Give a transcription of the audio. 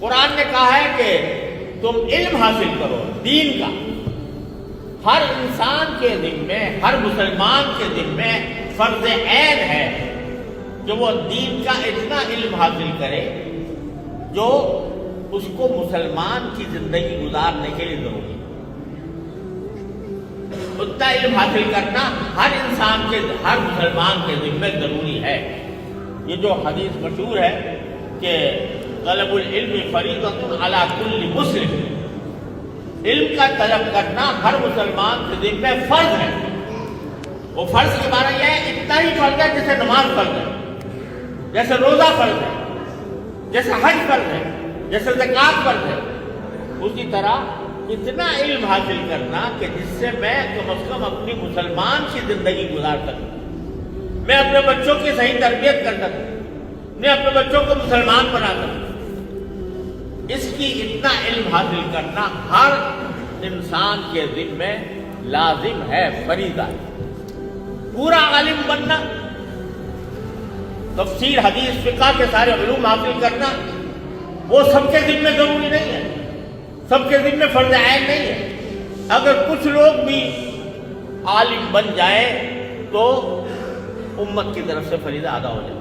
قرآن نے کہا ہے کہ تم علم حاصل کرو دین کا. ہر انسان کے ذمے، ہر مسلمان کے ذمے فرض عین ہے کہ وہ دین کا اتنا علم حاصل کرے جو اس کو مسلمان کی زندگی گزارنے کے لیے ضروری ہے. اتنا علم حاصل کرنا ہر انسان کے، ہر مسلمان کے ذمے ضروری ہے. یہ جو حدیث مشہور ہے کہ طلب العلم فریضۃ علی کل مسلم، علم کا طلب کرنا ہر مسلمان کے ذمہ فرض ہے. وہ فرض کے معنی یہ ہے اتنا ہی فرض ہے جیسے نماز فرض ہے، جیسے روزہ فرض ہے، جیسے حج فرض ہے، جیسے زکوٰۃ فرض ہے. اسی طرح اتنا علم حاصل کرنا کہ جس سے میں کم از کم اپنی مسلمان کی زندگی گزار سکوں، میں اپنے بچوں کی صحیح تربیت کر سکوں، میں اپنے بچوں کو مسلمان بنا سکوں. اس کی اتنا علم حاصل کرنا ہر انسان کے ذمہ لازم ہے، فریضہ ہے. پورا عالم بننا، تفسیر، حدیث، فقہ کے سارے علوم حاصل کرنا وہ سب کے ذمہ ضروری نہیں ہے، سب کے ذمہ فرض عین نہیں ہے. اگر کچھ لوگ بھی عالم بن جائے تو امت کی طرف سے فریضہ ادا ہو جائے.